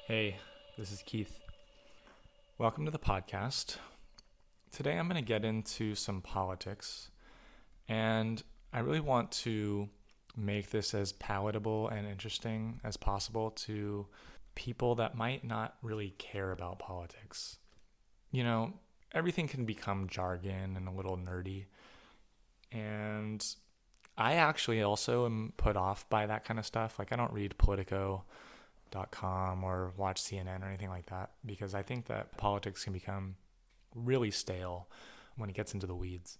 Hey, this is Keith. Welcome to the podcast. Today I'm going to get into some politics, and I really want to make this as palatable and interesting as possible to people that might not really care about politics. You know, everything can become jargon and a little nerdy, and I actually also am put off by that kind of stuff. Like, I don't read Politico.com or watch CNN or anything like that because I think that politics can become really stale when it gets into the weeds.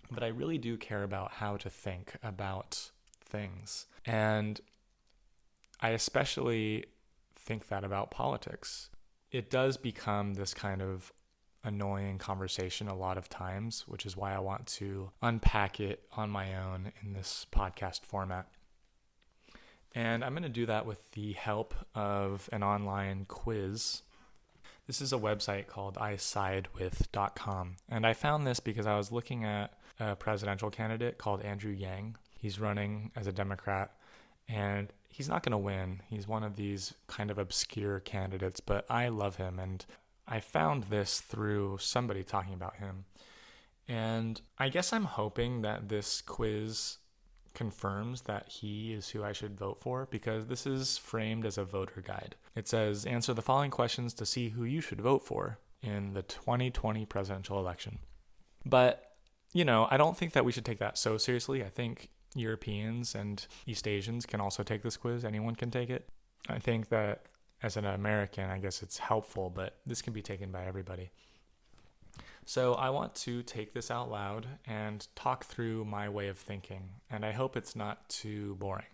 But I really do care about how to think about things. And I especially think that about politics. It does become this kind of annoying conversation a lot of times, which is why I want to unpack it on my own in this podcast format. And I'm going to do that with the help of an online quiz. This is a website called isidewith.com. And I found this because I was looking at a presidential candidate called Andrew Yang. He's running as a Democrat, and he's not going to win. He's one of these kind of obscure candidates, but I love him. And I found this through somebody talking about him. And I guess I'm hoping that this quiz confirms that he is who I should vote for, because this is framed as a voter guide. It says, answer the following questions to see who you should vote for in the 2020 presidential election. But, I don't think that we should take that so seriously. I think Europeans and East Asians can also take this quiz. Anyone can take it. I think that as an American, I guess it's helpful, but this can be taken by everybody. So I want to take this out loud and talk through my way of thinking, and I hope it's not too boring.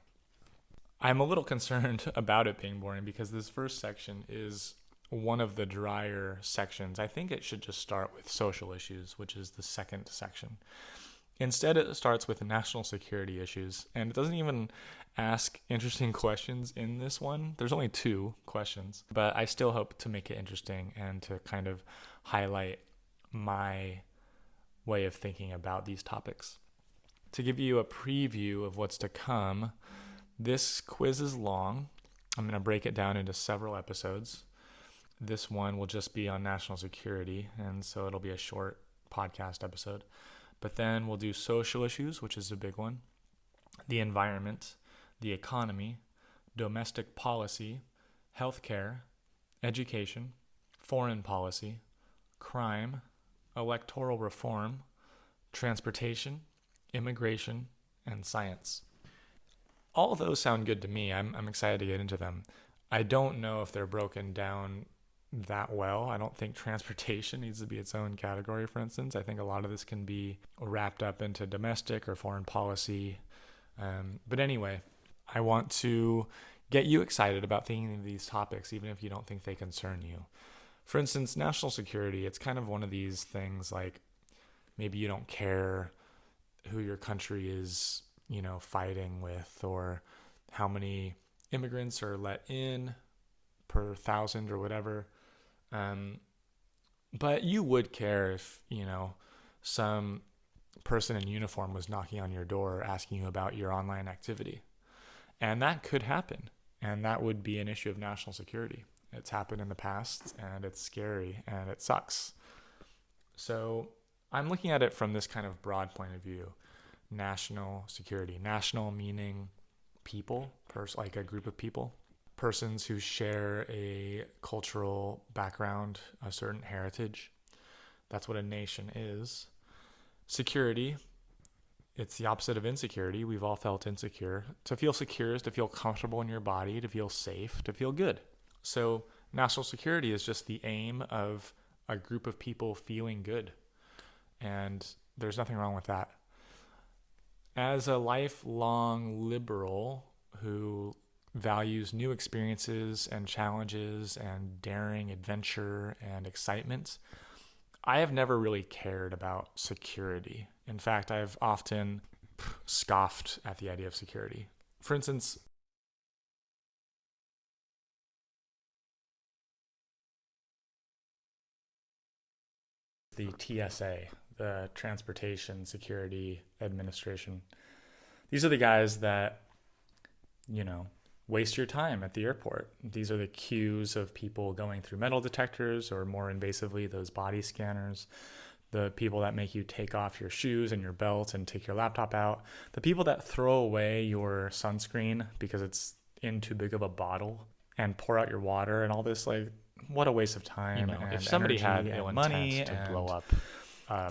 I'm a little concerned about it being boring because this first section is one of the drier sections. I think it should just start with social issues, which is the second section. Instead, it starts with national security issues, and it doesn't even ask interesting questions in this one. There's only 2 questions, but I still hope to make it interesting and to kind of highlight my way of thinking about these topics. To give you a preview of what's to come, this quiz is long. I'm going to break it down into several episodes. This one will just be on national security, and so it'll be a short podcast episode. But then we'll do social issues, which is a big one, the environment, the economy, domestic policy, healthcare, education, foreign policy, crime, electoral reform, transportation, immigration, and science. All of those sound good to me. I'm excited to get into them. I don't know if they're broken down that well. I don't think transportation needs to be its own category, for instance. I think a lot of this can be wrapped up into domestic or foreign policy. But anyway, I want to get you excited about thinking of these topics, even if you don't think they concern you. For instance, national security, it's kind of one of these things like maybe you don't care who your country is, fighting with, or how many immigrants are let in per 1,000 or whatever. But you would care if, some person in uniform was knocking on your door asking you about your online activity. And that could happen. And that would be an issue of national security. It's happened in the past, and it's scary, and it sucks. So I'm looking at it from this kind of broad point of view. National security. National meaning people, like a group of people. Persons who share a cultural background, a certain heritage. That's what a nation is. Security. It's the opposite of insecurity. We've all felt insecure. To feel secure is to feel comfortable in your body, to feel safe, to feel good. So national security is just the aim of a group of people feeling good. And there's nothing wrong with that. As a lifelong liberal who values new experiences and challenges and daring adventure and excitement, I have never really cared about security. In fact, I've often scoffed at the idea of security. For instance, the TSA, the Transportation Security Administration. These are the guys that, waste your time at the airport. These are the queues of people going through metal detectors, or more invasively, those body scanners. The people that make you take off your shoes and your belt and take your laptop out. The people that throw away your sunscreen because it's in too big of a bottle and pour out your water and all this. Like, what a waste of time. And if somebody had money to blow up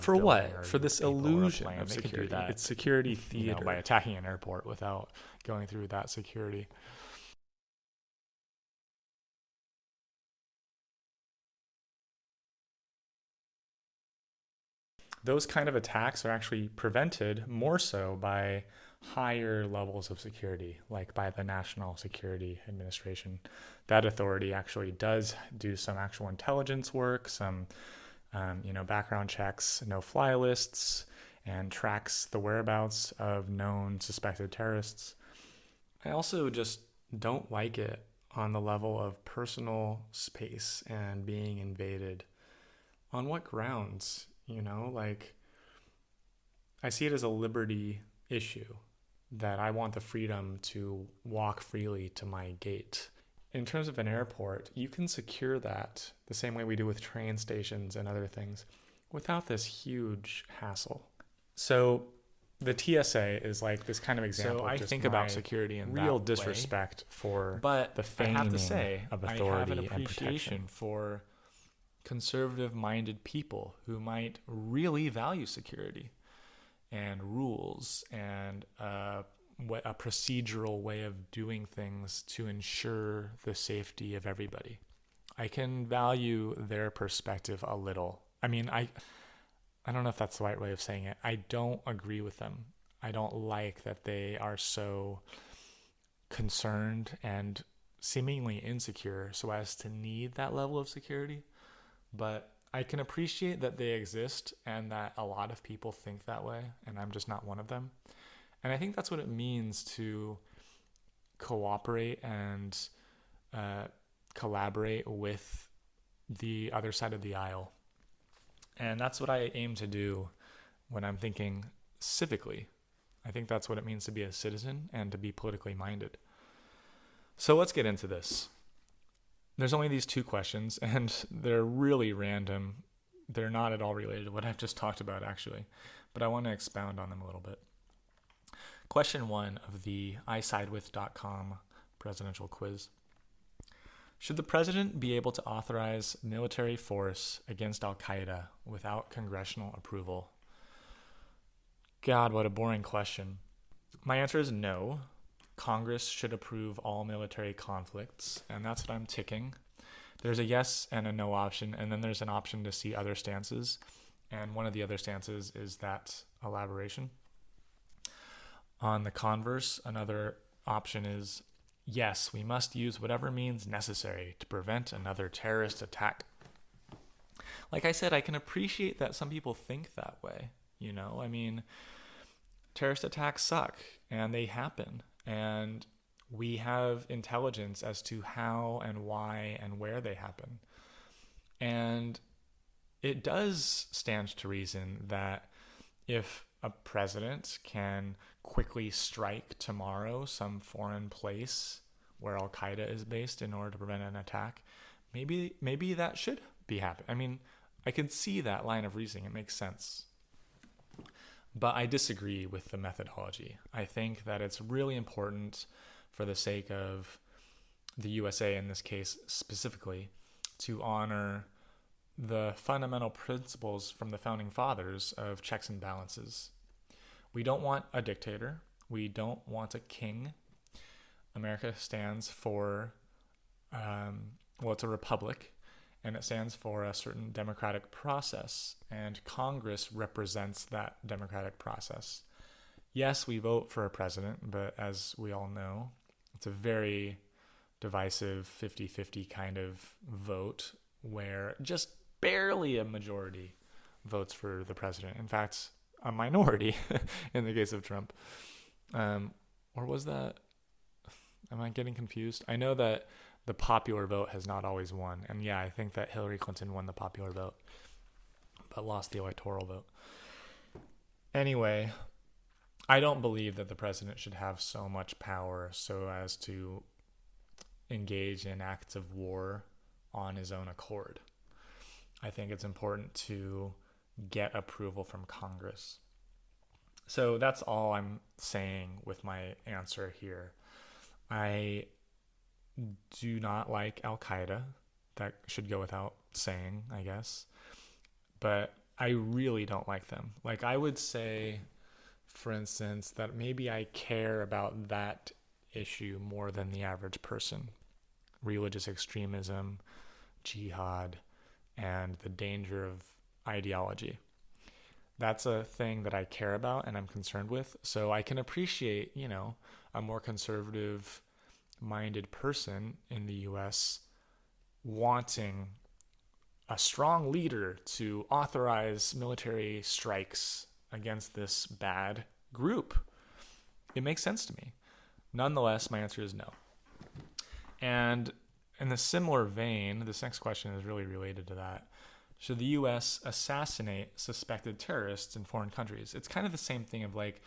for what? For this illusion of security. It's security theater. By attacking an airport without going through that security. Those kind of attacks are actually prevented more so by higher levels of security, like by the National Security Administration. That authority actually does do some actual intelligence work, some background checks, no-fly lists, and tracks the whereabouts of known suspected terrorists. I also just don't like it on the level of personal space and being invaded. On what grounds? I see it as a liberty issue, that I want the freedom to walk freely to my gate. In terms of an airport, you can secure that the same way we do with train stations and other things without this huge hassle. So the TSA is like this kind of example. So I think about security in real that disrespect for but the feigning I have to say, of authority I have an and appreciation protection. for conservative-minded people who might really value security and rules and a procedural way of doing things to ensure the safety of everybody. I can value their perspective a little. I mean, I don't know if that's the right way of saying it. I don't agree with them. I don't like that they are so concerned and seemingly insecure so as to need that level of security. But I can appreciate that they exist and that a lot of people think that way, and I'm just not one of them. And I think that's what it means to cooperate and collaborate with the other side of the aisle. And that's what I aim to do when I'm thinking civically. I think that's what it means to be a citizen and to be politically minded. So let's get into this. There's only these two questions, and they're really random. They're not at all related to what I've just talked about, actually, but I want to expound on them a little bit. Question 1 of the isidewith.com presidential quiz. Should the president be able to authorize military force against Al-Qaeda without congressional approval? God, what a boring question. My answer is no. Congress should approve all military conflicts, and that's what I'm ticking. There's a yes and a no option, and then there's an option to see other stances, and one of the other stances is that elaboration. On the converse, another option is yes, we must use whatever means necessary to prevent another terrorist attack. Like I said, I can appreciate that some people think that way. I mean, terrorist attacks suck, and they happen. And we have intelligence as to how and why and where they happen. And it does stand to reason that if a president can quickly strike tomorrow some foreign place where Al-Qaeda is based in order to prevent an attack, maybe that should be happening. I mean, I can see that line of reasoning. It makes sense. But I disagree with the methodology. I think that it's really important, for the sake of the USA in this case specifically, to honor the fundamental principles from the founding fathers of checks and balances. We don't want a dictator. We don't want a king. America stands for, it's a republic. And it stands for a certain democratic process, and Congress represents that democratic process. Yes, we vote for a president, but as we all know, it's a very divisive 50-50 kind of vote where just barely a majority votes for the president. In fact, a minority in the case of Trump. Or was that... Am I getting confused? I know that the popular vote has not always won. And yeah, I think that Hillary Clinton won the popular vote, but lost the electoral vote. Anyway, I don't believe that the president should have so much power so as to engage in acts of war on his own accord. I think it's important to get approval from Congress. So that's all I'm saying with my answer here. I do not like Al-Qaeda. That should go without saying, I guess. But I really don't like them. Like, I would say, for instance, that maybe I care about that issue more than the average person. Religious extremism, jihad, and the danger of ideology. That's a thing that I care about and I'm concerned with. So I can appreciate, a more conservative minded person in the US wanting a strong leader to authorize military strikes against this bad group. It makes sense to me. Nonetheless, my answer is no. And in a similar vein, this next question is really related to that. Should the U.S. assassinate suspected terrorists in foreign countries? It's kind of the same thing of like,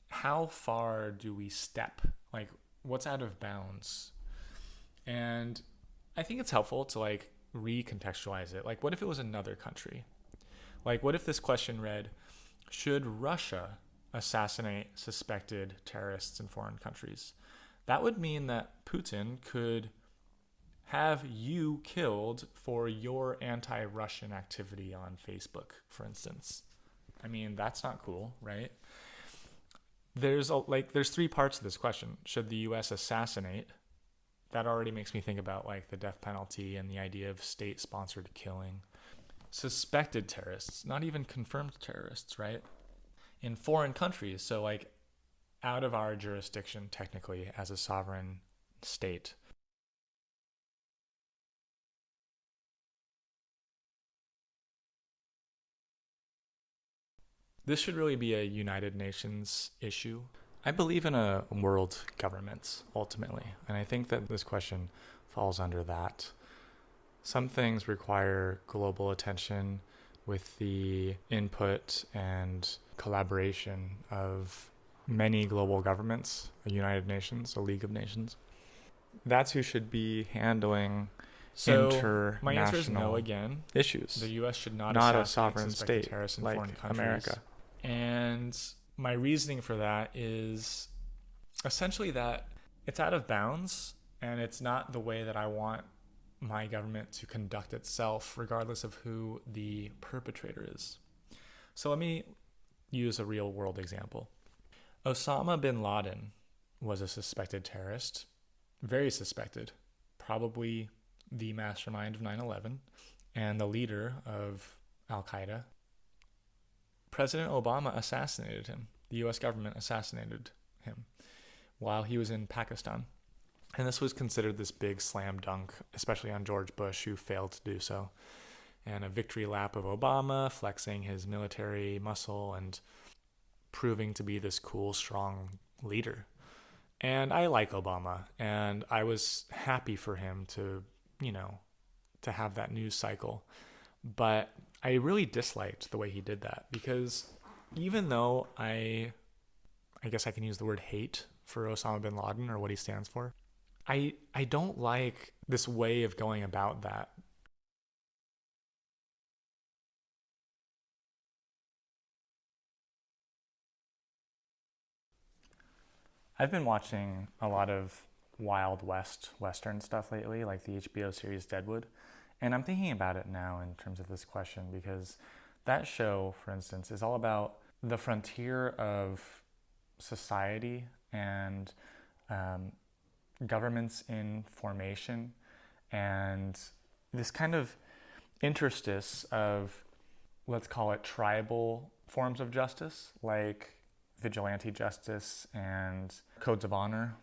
how far do we step? Like, what's out of bounds? And I think it's helpful to like recontextualize it. Like, what if it was another country? Like, what if this question read, should Russia assassinate suspected terrorists in foreign countries? That would mean that Putin could have you killed for your anti-Russian activity on Facebook, for instance. I mean, that's not cool, right? There's three parts to this question. Should the US assassinate? That already makes me think about like the death penalty and the idea of state-sponsored killing. Suspected terrorists, not even confirmed terrorists, right? In foreign countries, so like out of our jurisdiction technically as a sovereign state. This should really be a United Nations issue. I believe in a world government, ultimately, and I think that this question falls under that. Some things require global attention with the input and collaboration of many global governments, a United Nations, a League of Nations. That's who should be handling international my answer is no again. Issues. The U.S. should not a sovereign state terrorists in like foreign countries. America. And my reasoning for that is essentially that it's out of bounds and it's not the way that I want my government to conduct itself, regardless of who the perpetrator is. So let me use a real world example. Osama bin Laden was a suspected terrorist, very suspected, probably the mastermind of 9/11 and the leader of Al-Qaeda. President Obama assassinated him. The U.S. government assassinated him while he was in Pakistan. And this was considered this big slam dunk, especially on George Bush, who failed to do so. And a victory lap of Obama, flexing his military muscle and proving to be this cool, strong leader. And I like Obama, and I was happy for him to have that news cycle. But I really disliked the way he did that, because even though I guess I can use the word hate for Osama bin Laden or what he stands for, I don't like this way of going about that. I've been watching a lot of Wild West Western stuff lately, like the HBO series Deadwood. And I'm thinking about it now in terms of this question, because that show, for instance, is all about the frontier of society and governments in formation, and this kind of interstice of, let's call it, tribal forms of justice, like vigilante justice and codes of honor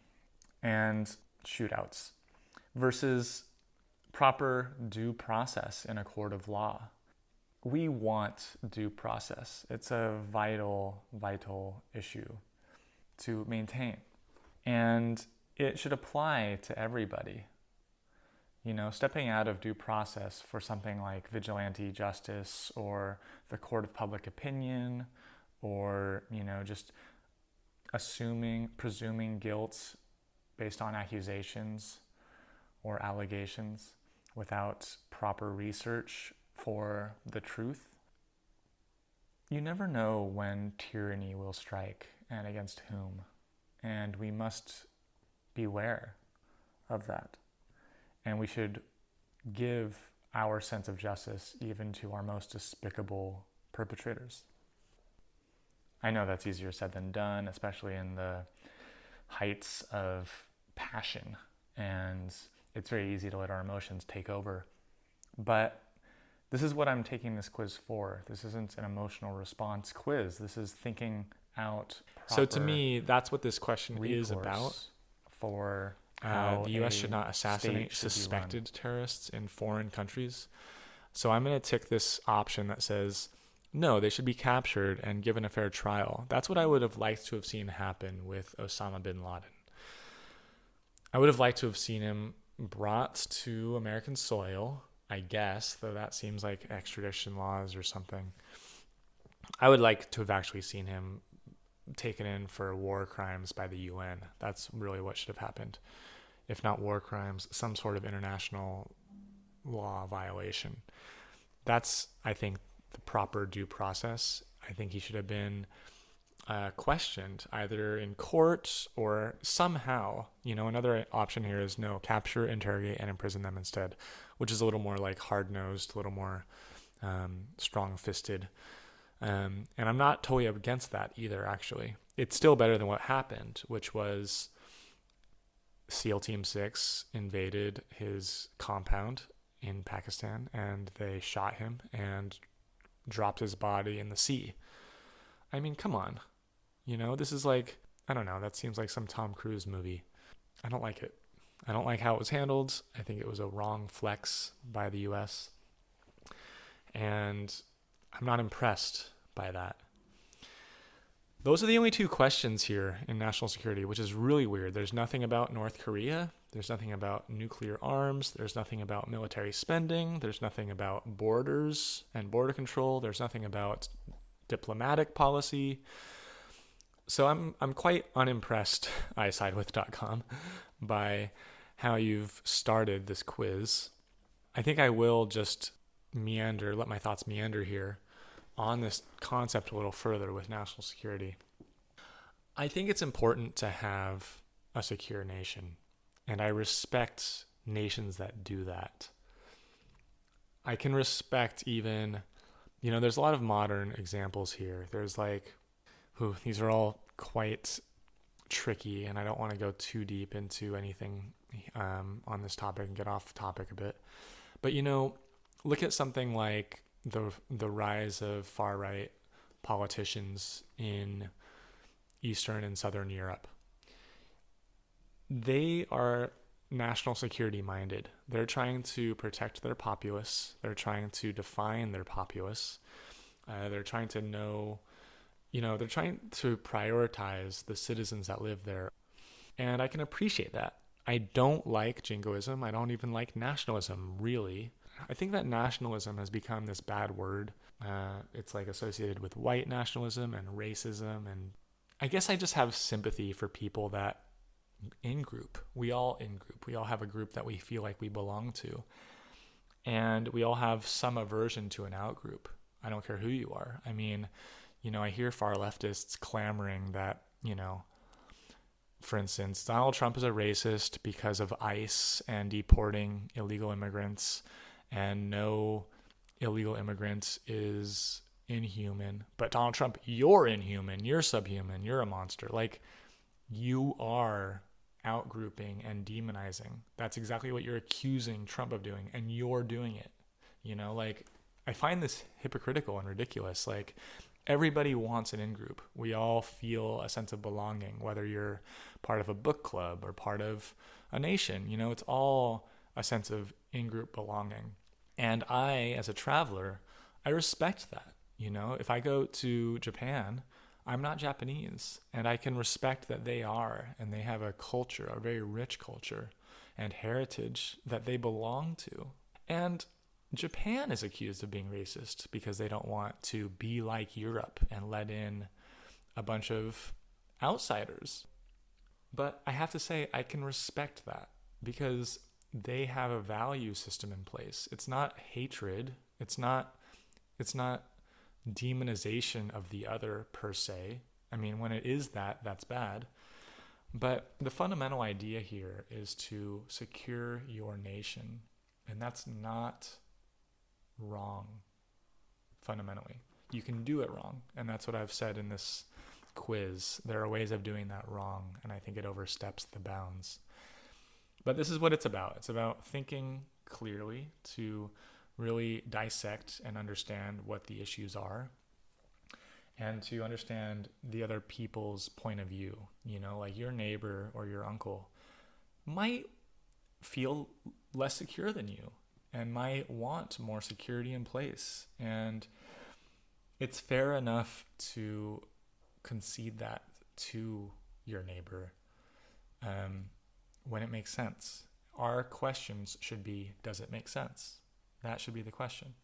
and shootouts, versus proper due process in a court of law. We want due process. It's a vital issue to maintain. And it should apply to everybody. Stepping out of due process for something like vigilante justice or the court of public opinion, or, just presuming guilt based on accusations, or allegations without proper research for the truth. You never know when tyranny will strike and against whom, and we must beware of that. And we should give our sense of justice even to our most despicable perpetrators. I know that's easier said than done, especially in the heights of passion, and it's very easy to let our emotions take over. But this is what I'm taking this quiz for. This isn't an emotional response quiz. This is thinking out proper. So to me, that's what this question is about. For the U.S. should not assassinate suspected terrorists in foreign countries. So I'm going to tick this option that says, no, they should be captured and given a fair trial. That's what I would have liked to have seen happen with Osama bin Laden. I would have liked to have seen him brought to American soil, I guess, though that seems like extradition laws or something. I would like to have actually seen him taken in for war crimes by the UN. That's really what should have happened. If not war crimes, some sort of international law violation. That's, I think, the proper due process. I think he should have been questioned either in court or somehow. Another option here is no, capture, interrogate, and imprison them instead, which is a little more like hard-nosed, a little more strong-fisted. And I'm not totally against that either, actually. It's still better than what happened, which was SEAL Team 6 invaded his compound in Pakistan, and they shot him and dropped his body in the sea. I mean, come on. This is like, I don't know, that seems like some Tom Cruise movie. I don't like it. I don't like how it was handled. I think it was a wrong flex by the U.S. And I'm not impressed by that. Those are the only two questions here in national security, which is really weird. There's nothing about North Korea. There's nothing about nuclear arms. There's nothing about military spending. There's nothing about borders and border control. There's nothing about diplomatic policy. So I'm quite unimpressed, isidewith.com, by how you've started this quiz. I think I will just let my thoughts meander here on this concept a little further with national security. I think it's important to have a secure nation, and I respect nations that do that. I can respect even, there's a lot of modern examples here. There's these are all quite tricky, and I don't want to go too deep into anything on this topic and get off topic a bit. But, look at something like the rise of far-right politicians in Eastern and Southern Europe. They are national security minded. They're trying to protect their populace. They're trying to define their populace. They're trying to know, they're trying to prioritize the citizens that live there. And I can appreciate that. I don't like jingoism. I don't even like nationalism, really. I think that nationalism has become this bad word. It's associated with white nationalism and racism. And I guess I just have sympathy for people that we all have a group that we feel like we belong to. And we all have some aversion to an out-group. I don't care who you are. I mean, I hear far leftists clamoring that, for instance, Donald Trump is a racist because of ICE and deporting illegal immigrants, and no illegal immigrant is inhuman. But Donald Trump, you're inhuman, you're subhuman, you're a monster. You are outgrouping and demonizing. That's exactly what you're accusing Trump of doing, and you're doing it. I find this hypocritical and ridiculous. Everybody wants an in-group. We all feel a sense of belonging, whether you're part of a book club or part of a nation. It's all a sense of in-group belonging. And I, as a traveler, I respect that. If I go to Japan, I'm not Japanese, and I can respect that they are, and they have a culture, a very rich culture and heritage that they belong to. And Japan is accused of being racist because they don't want to be like Europe and let in a bunch of outsiders. But I have to say, I can respect that because they have a value system in place. It's not hatred. It's not demonization of the other per se. I mean, when it is that, that's bad. But the fundamental idea here is to secure your nation. And that's not wrong, fundamentally. You can do it wrong. And that's what I've said in this quiz. There are ways of doing that wrong, and I think it oversteps the bounds. But this is what it's about. It's about thinking clearly to really dissect and understand what the issues are, and to understand the other people's point of view. You know, like your neighbor or your uncle might feel less secure than you and might want more security in place. And it's fair enough to concede that to your neighbor when it makes sense. Our questions should be, does it make sense? That should be the question.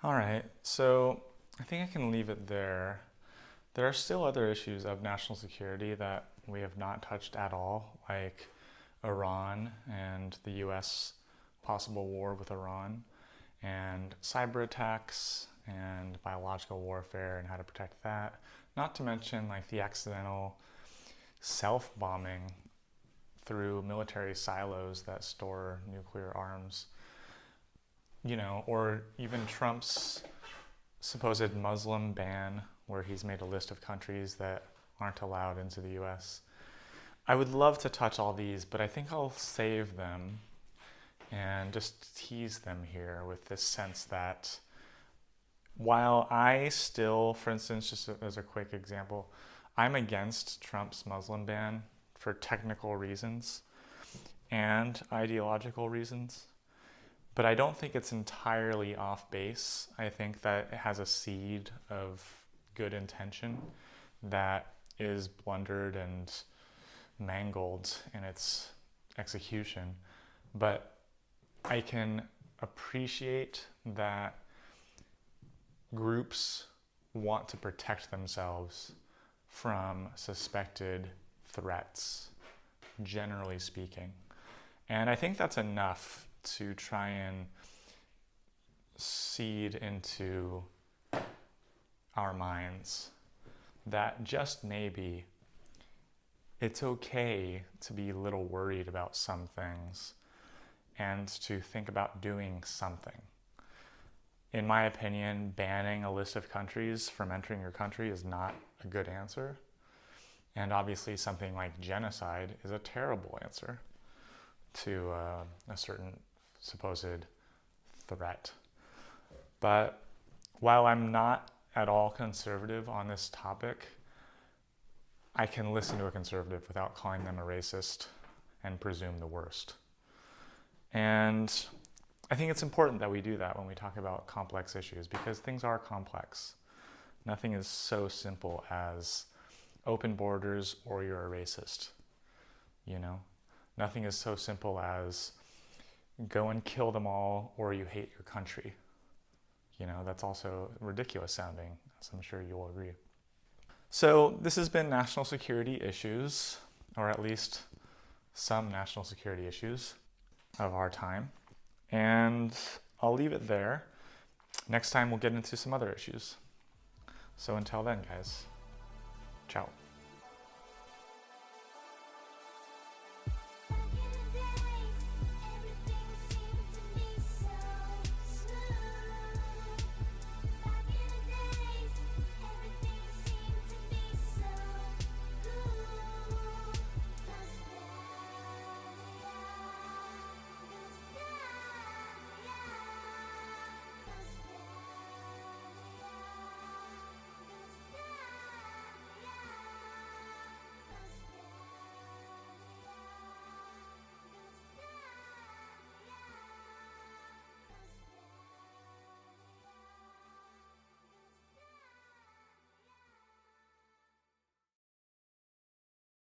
All right, so I think I can leave it there. There are still other issues of national security that we have not touched at all, like Iran and the US possible war with Iran, and cyber attacks and biological warfare and how to protect that. Not to mention like the accidental self-bombing through military silos that store nuclear arms, you know, or even Trump's supposed Muslim ban, where he's made a list of countries that aren't allowed into the US. I would love to touch all these, but I think I'll save them and just tease them here with this sense that while I still, for instance, just as a quick example, I'm against Trump's Muslim ban for technical reasons and ideological reasons, but I don't think it's entirely off base. I think that it has a seed of good intention that is blundered and mangled in its execution. But I can appreciate that groups want to protect themselves from suspected threats, generally speaking. And I think that's enough to try and seed into our minds that just maybe it's okay to be a little worried about some things and to think about doing something. In my opinion, banning a list of countries from entering your country is not a good answer. And obviously something like genocide is a terrible answer to a certain supposed threat. But while I'm not at all conservative on this topic, I can listen to a conservative without calling them a racist and presume the worst. And I think it's important that we do that when we talk about complex issues, because things are complex. Nothing is so simple as open borders or you're a racist, you know? Nothing is so simple as go and kill them all or you hate your country. You know, that's also ridiculous sounding, as I'm sure you'll agree. So this has been national security issues, or at least some national security issues of our time. And I'll leave it there. Next time we'll get into some other issues. So until then, guys, ciao.